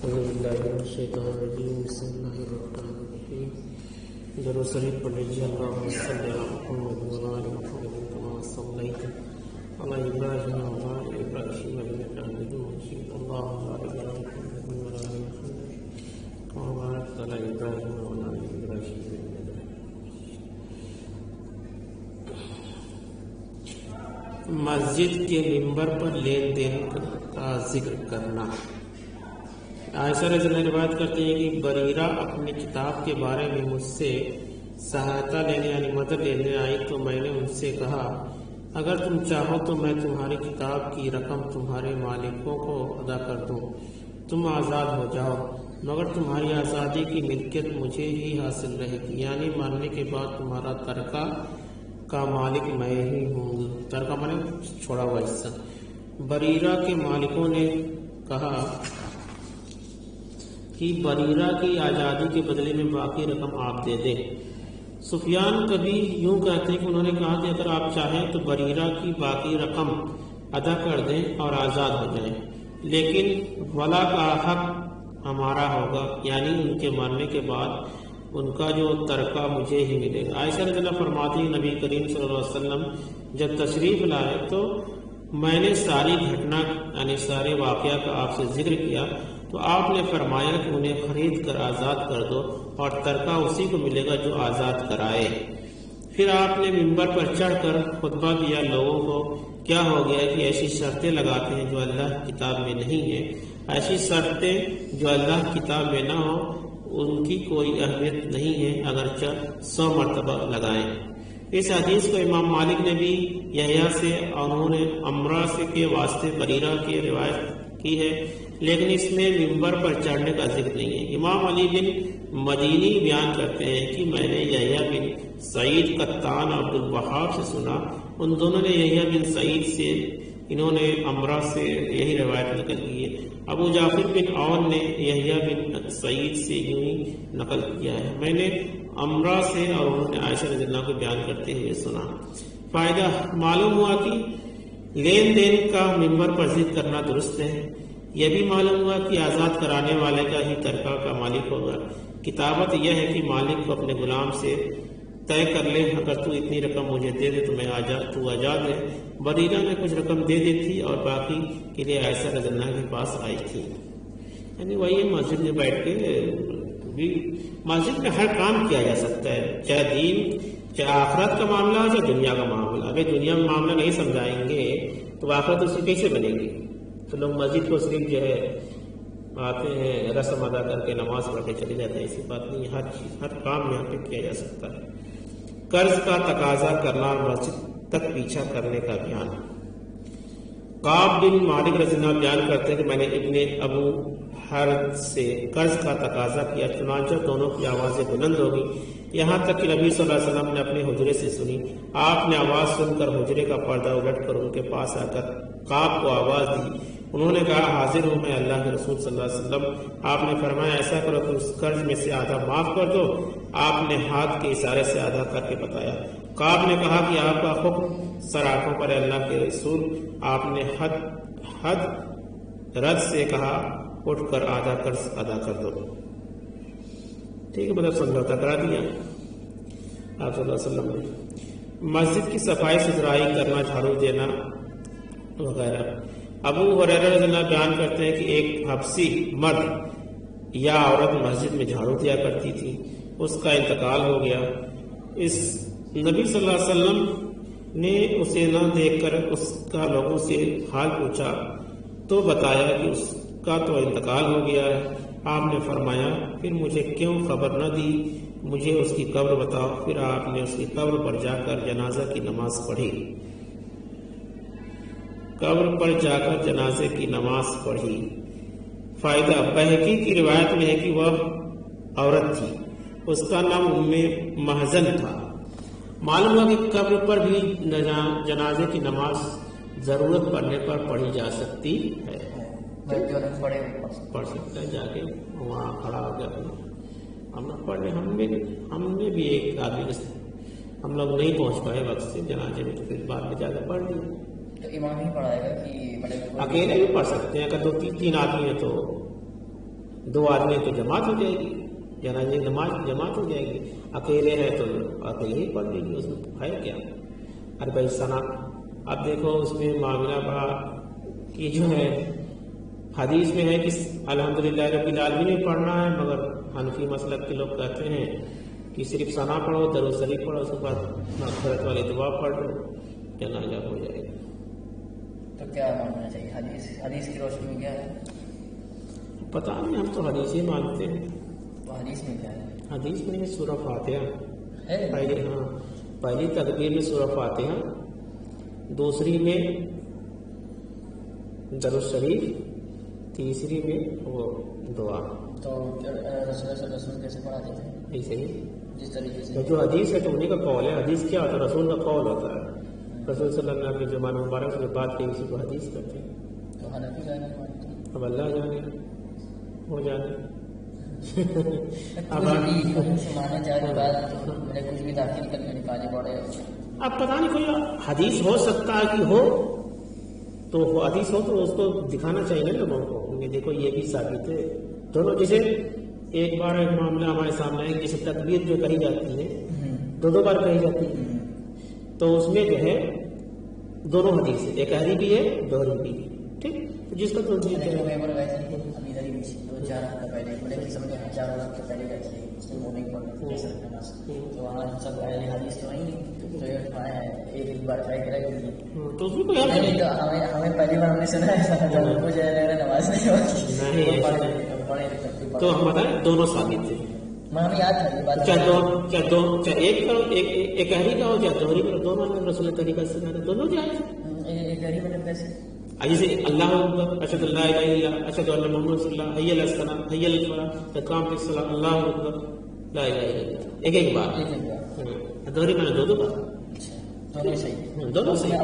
أعوذ بالله من الشيطان الرجيم بسم الله الرحمن الرحيم درود شریف پڑھ لیجیے اللهم صل على محمد وعلى آل محمد كما صليت على إبراهيم وعلى آل إبراهيم إنك حميد مجيد اللهم بارك على محمد وعلى آل محمد كما باركت على إبراهيم وعلى آل إبراهيم إنك مسجد کے ممبر پر لین دین کا ذکر کرنا۔ عائشہ رضی اللہ عنہا روایت کرتے ہیں کہ بریرہ اپنی کتاب کے بارے میں مجھ سے سہایتا لینے یعنی مدد لینے آئی تو میں نے ان سے کہا اگر تم چاہو تو میں تمہاری کتاب کی رقم تمہارے مالکوں کو ادا کر دوں، تم آزاد ہو جاؤ، مگر تمہاری آزادی کی ملکیت مجھے ہی حاصل رہے گی، یعنی ماننے کے بعد تمہارا ترکہ کا مالک میں ہی ہوں۔ ترکہ مانے چھوڑا ہوا حصہ۔ بریرہ کے مالکوں نے کہا کہ بریرہ کی آزادی کے بدلے میں باقی رقم آپ دے دیں۔ سفیان کبھی یوں کہتے ہیں کہ انہوں نے کہا کہ اگر آپ چاہیں تو بریرہ کی باقی رقم ادا کر دیں اور آزاد ہو جائیں، لیکن ولا کا حق ہمارا ہوگا، یعنی ان کے مرنے کے بعد ان کا جو ترکہ مجھے ہی ملے گا۔ عائشہ رضی اللہ فرماتی ہیں نبی کریم صلی اللہ علیہ وسلم جب تشریف لائے تو میں نے ساری گھٹنا یعنی سارے واقعہ کا آپ سے ذکر کیا تو آپ نے فرمایا کہ انہیں خرید کر آزاد کر دو اور ترکہ اسی کو ملے گا جو آزاد کرائے۔ پھر آپ نے ممبر پر چڑھ کر خطبہ دیا لوگوں کو کیا ہو گیا کہ ایسی شرطیں لگاتے ہیں جو اللہ کی کتاب میں نہیں ہیں، ایسی شرطیں جو اللہ کی کتاب میں نہ ہو ان کی کوئی اہمیت نہیں ہے اگرچہ 100 مرتبہ لگائیں۔ اس حدیث کو امام مالک نے بھی یحییٰ سے اور انہوں نے عمرہ سے کے واسطے بریرہ کی روایت کی ہے، لیکن اس میں ممبر پر چڑھنے کا ذکر نہیں ہے۔ امام علی بن مدینی بیان کرتے ہیں کہ میں نے یحییٰ بن سعید قطان عبد الوہاب سے سنا، ان دونوں نے یحییٰ بن سعید سے، انہوں نے عمرہ سے یہی روایت نقل کی ہے۔ ابو جعفر بن عون نے یحییٰ بن سعید سے یوں ہی نقل کیا ہے۔ میں نے عمرہ سے اور انہوں نے عائشہ رضی اللہ کو بیان کرتے ہوئے سنا۔ فائدہ معلوم ہوا کہ لین دین کا ممبر پر ذکر کرنا درست ہے۔ یہ بھی معلوم ہوا کہ آزاد کرانے والے کا ہی ترکہ کا مالک ہوگا۔ کتابت یہ ہے کہ مالک کو اپنے غلام سے طے کر لے اگر تو اتنی رقم مجھے دے دے تو میں تو آزاد ہے۔ بریرہ نے کچھ رقم دے دی تھی اور باقی کے لیے عائشہ رضی اللہ کے پاس آئی تھی۔ یعنی وہی مسجد میں بیٹھ کے بھی مسجد میں ہر کام کیا جا سکتا ہے، چاہے دین چاہے آخرت کا معاملہ ہو چاہے دنیا کا معاملہ۔ اگر دنیا میں معاملہ نہیں سمجھائیں گے تو آخرت اس کی کیسے بنے گی؟ تو لوگ مسجد کو صرف جو ہے آتے ہیں رسم ادا کر کے نماز پڑھ کے چلے جاتے ہیں، ایسی بات نہیں، ہر چیز ہر کام یہاں پہ کیا جا سکتا ہے۔ قرض کا تقاضا کرنا اور مسجد تک پیچھا کرنے کا بیان۔ قعب بن مالک رضی اللہ بیان کرتے ہیں کہ میں نے ابن ابو حرد سے قرض کا تقاضا کیا، چنانچہ دونوں کی آوازیں بلند ہو گئی، یہاں تک کہ نبی صلی اللہ علیہ وسلم نے اپنے حجرے سے سنی۔ آپ نے آواز سن کر حجرے کا پردہ الٹ کر ان کے پاس آ کر قعب کو آواز دی۔ انہوں نے کہا حاضر ہوں میں اللہ کے رسول صلی اللہ علیہ وسلم۔ آپ نے فرمایا ایسا کرو کہ اس قرض میں سے آدھا معاف کر دو۔ آپ نے ہاتھ کے اشارے سے آدھا کر کے بتایا۔ قعب نے کہا کہ آپ کا حکم سر آنکھوں پر اللہ کے رسول۔ آپ نے حد رد سے کہا اٹھ کر آدھا قرض ادا کر دو۔ ٹھیک ہے، مطلب سمجھوتا کرا دیا آپ صلی اللہ علیہ وسلم نے۔ مسجد کی صفائی ستھرائی کرنا، جھاڑو دینا وغیرہ۔ ابو ہریرہ رضی اللہ بیان کرتے ہیں کہ ایک حبشی مرد یا عورت مسجد میں جھاڑو دیا کرتی تھی، اس کا انتقال ہو گیا۔ اس نبی صلی اللہ علیہ وسلم نے اسے نہ دیکھ کر اس کا لوگوں سے حال پوچھا تو بتایا کہ اس کا تو انتقال ہو گیا ہے۔ آپ نے فرمایا پھر مجھے کیوں خبر نہ دی، مجھے اس کی قبر بتاؤ۔ پھر آپ نے اس کی قبر پر جا کر جنازہ کی نماز پڑھی۔ قبر پر جا کر جنازے کی نماز پڑھی۔ فائدہ بہقی کی روایت میں ہے کہ وہ عورت تھی، اس کا نام ام محزن تھا۔ معلوم ہوا کہ قبر پر بھی جنازے کی نماز ضرورت پڑنے پر پڑھی جا سکتی ہے، پڑھ سکتا ہے جا کے وہاں کھڑا ہو گیا ہم لوگ پڑھنے۔ ہم نے بھی ایک آدمی ہم لوگ نہیں پہنچ پائے وقت سے جنازے میں، تو پھر بعد میں جا کے پڑھ لیا۔ تو امام ہی پڑھائے گا کہ اکیلے بھی پڑھ سکتے ہیں، اگر 2-3 آدمی ہیں تو 2 آدمی تو جماعت ہو جائے گی، جنازے نماز جماعت ہو جائے گی، اکیلے ہیں تو اکیلے ہی پڑھ لیں گے، اس میں ہے کیا؟ ارے بھائی ثنا، اب دیکھو اس میں معاملہ بڑا کہ جو ہے حدیث میں ہے کہ الحمدللہ رب العالمین میں پڑھنا ہے، مگر حنفی مسلک کے لوگ کہتے ہیں کہ صرف ثنا پڑھو، درود شریف پڑھو، اس کے بعد مغفرت والی دعا پڑھ لو، جنازہ ہو جائے گا۔ تو کیا ماننا چاہیے؟ حدیث کی روشنی میں کیا ہے؟ پتہ نہیں، ہم تو حدیث ہی مانتے ہیں۔ تو حدیث میں کیا ہے؟ حدیث میں سورہ فاتحہ ہے پہلی تکبیر میں سورہ فاتحہ، دوسری میں درود شریف، تیسری میں وہ دعا۔ تو رسول صلی اللہ علیہ وسلم کیسے پڑھاتے تھے؟ ایسے ہی جس طریقے سے تو جو حدیث ہے تو انہیں کا قول ہے۔ حدیث کیا ہوتا ہے؟ رسول کا قول ہوتا ہے۔ رسول صلی اللہ علیہ وسلم کے زمانہ مبارک سے بات کی اسی کو حدیث کرتے ہیں۔ تو حنفی کا مانتے ہیں؟ اب اللہ جانے ہو جانے اب مانا جائے بات میرے کچھ بھی داخل کر کے نکالے پڑے۔ اب پتہ نہیں کوئی حدیث ہو سکتا ہے کہ ہو، تو حدیث ہو تو اس کو دکھانا چاہیے نا لوگوں کو، یہ دیکھو یہ بھی ثابت ہے دونوں۔ جیسے ایک بار ایک معاملہ ہمارے سامنے ہے، جیسے تکبیر جو کہی جاتی ہے 2 بار کہی جاتی ہے، تو اس میں جو ہے دونوں حدیث ہے، ایک احری بھی ہے دوہری بھی ہے، ٹھیک؟ جس کا تو تو اس میں کوئی حرج نہیں۔ ہمیں پہلی بار ہم نے سنا ہے نماز نہیں تو ہم بتائیں دونوں ثابت ہیں، ہمیں یاد تھا چاہے ایک احری کا ہو چاہے دوہری کا، دونوں رسول طریقہ سے دونوں جائز کیسے؟ جیسے اللہ اکبر، اشہد اللہ الہ الا اللہ، اشہد ان محمد رسول اللہ، حی علی الصلاۃ، حی علی الفلاح، اقامت الصلاۃ، اللہ اکبر، لا الہ الا اللہ، ایک بار۔ دوہری میں نے 2 بار، دونوں صحیح، دونوں صحیح۔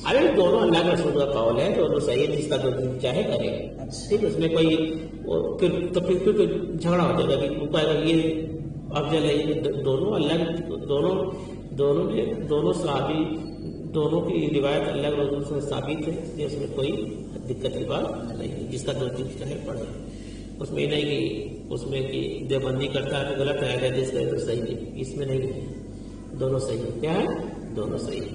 ارے دونوں اللہ کے رسول کا قول ہے، دونوں صحیح ہے، جس کا جو چاہے کرے، ٹھیک ہے؟ اس میں کوئی پھر جھگڑا ہو جائے گا کہ وہ کہے گا یہ افضل ہے، یہ دونوں اللہ دونوں صحابی دونوں کی روایت اللہ کے رسول سے ثابت ہے، اس میں کوئی دقت کی بات نہیں، جس کا جو چاہے پڑھے، اس میں نہیں کہ اس میں کہ دیوبندی کرتا ہے تو غلط ہے، حدیث ہے تو صحیح نہیں، اس میں نہیں، دونوں صحیح ہے۔ کیا ہے؟ دونوں صحیح ہے۔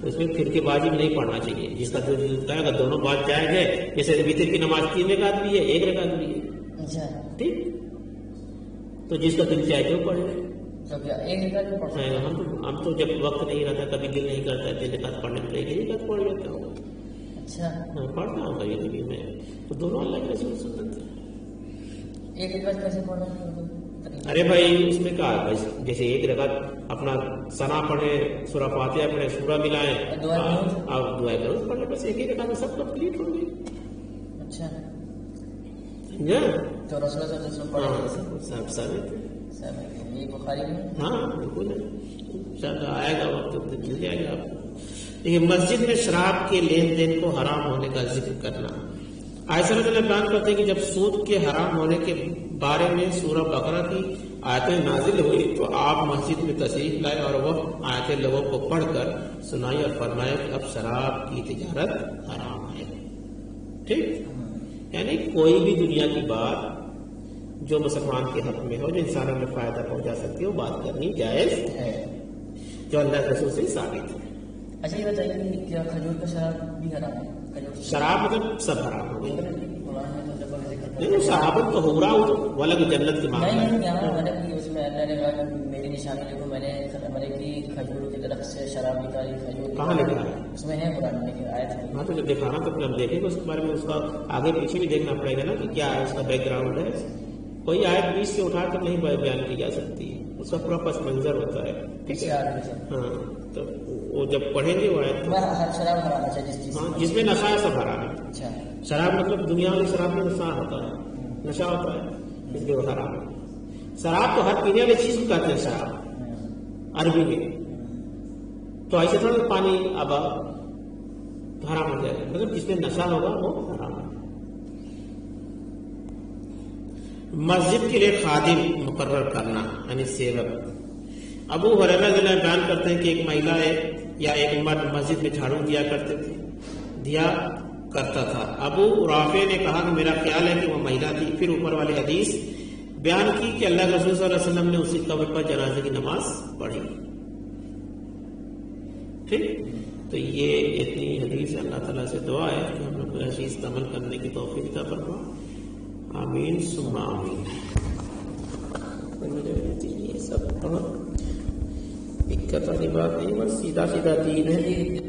تو اس میں پھر کے بازی میں نہیں پڑھنا چاہیے، جس کا جو کہے گا دونوں بات جائز ہے، جیسے وتر کی نماز 3 رکعت بھی ہے، 1 رکعت بھی ہے، ٹھیک؟ تو جس کا دل چاہے جو پڑھ لے۔ ہم تو جب وقت نہیں رہتا، کبھی دل نہیں کرتا 3 رکعت پڑھنے میں، 1 رکعت پڑھ لیتا ہوں۔ اچھا، پڑھتا ہوں کبھی کبھی میں، تو دونوں اللہ کے رسول سنت ہے۔ ایک رکعت کیسے پڑھنا؟ ارے بھائی اس میں کہا ہے بھائی، جیسے 1 رکعت اپنا ثنا پڑھے، سورہ فاتحہ پڑھے، سورہ ملائیں، آپ دعا کرو پڑھ لیں، بس 1 رکعت میں سب کمپلیٹ ہو گئی۔ اچھا، تو رسول اللہ صلی اللہ علیہ وسلم پڑھے سب ثابت ہے۔ یہ بخاری میں؟ ہاں بالکل، انشاءاللہ آئے گا وقت تو مل جائے گا آپ کو۔ لیکن مسجد میں شراب کے لین دین کو حرام ہونے کا ذکر کرنا، عائشہ رضی اللہ عنہا بیان کرتے ہیں کہ جب سود کے حرام ہونے کے بارے میں سورہ بقرہ کی آیتیں نازل ہوئی تو آپ مسجد میں تشریف لائے اور وہ آیتیں لوگوں کو پڑھ کر سنائی اور فرمایا کہ اب شراب کی تجارت حرام ہے، ٹھیک؟ یعنی کوئی بھی دنیا کی بات جو مسلمان کے حق میں ہو، جو انسانوں میں فائدہ پہنچا سکتی ہے، وہ بات کرنی جائز ہے، جو اللہ کے رسول سے ثابت ہے۔ اچھا یہ بتائیے کہ کیا کھجور کا شراب بھی حرام ہے؟ شراب مطلب سب حرام ہو گئی، نہیں صحابت تو ہو رہا ہو والگ جنت کی مانگ ہے۔ اس میں اللہ نے کہا میری نشانی دیکھو، میں نے کی کھجور کی طرف سے شراب نکالی، کھجور کہاں لکھا ہے؟ اس میں ہے قرآن میں آیا تھا۔ ہاں تو جب دکھانا تو ہم دیکھیں گے اس کے بارے میں، اس کا آگے پیچھے بھی دیکھنا پڑے گا نا کہ کیا ہے اس کا بیک گراؤنڈ ہے۔ کوئی آیت 20 سے اٹھا کر نہیں بیان کی جا سکتی، اس کا پورا پس منظر ہوتا ہے، ٹھیک ہے؟ ہاں تو وہ جب پڑھیں گے وہ آیت، شراب حرام ہے، ہاں جس میں نشہ ہے سب حرام ہے۔ شراب مطلب دنیا والی شراب میں نشہ ہوتا ہے، نشہ ہوتا ہے، اس لیے وہ حرام ہے۔ شراب تو ہر پینے والی چیز کو کہتے ہیں شراب عربی میں، تو ایسے تھوڑا پانی آبا تو حرام ہو جائے گا، مطلب جس میں نشہ ہوگا وہ حرام ہے۔ مسجد کے لیے خادم مقرر کرنا یعنی سیوک، ابو ہریرہ رضی اللہ عنہ بیان کرتے ہیں کہ ایک مہیلا ہے یا ایک مرد مسجد میں جھاڑو دیا کرتے تھے، دیا کرتا تھا. ابو رافع نے کہا کہ میرا خیال ہے کہ وہ مہیلا تھی. پھر اوپر والی حدیث بیان کی کہ اللہ کے رسول صلی اللہ علیہ وسلم نے اسی قبر پر جنازے کی نماز پڑھی. ٹھیک. تو یہ اتنی حدیث ہے. اللہ تعالیٰ سے دعا ہے کہ ہم لوگ کو ایسی عمل کرنے کی توفیق عطا فرما. آمین ثم آمین. یہ سب بہت دقت والی بات نہیں، بس سیدھا سیدھا دین ہے.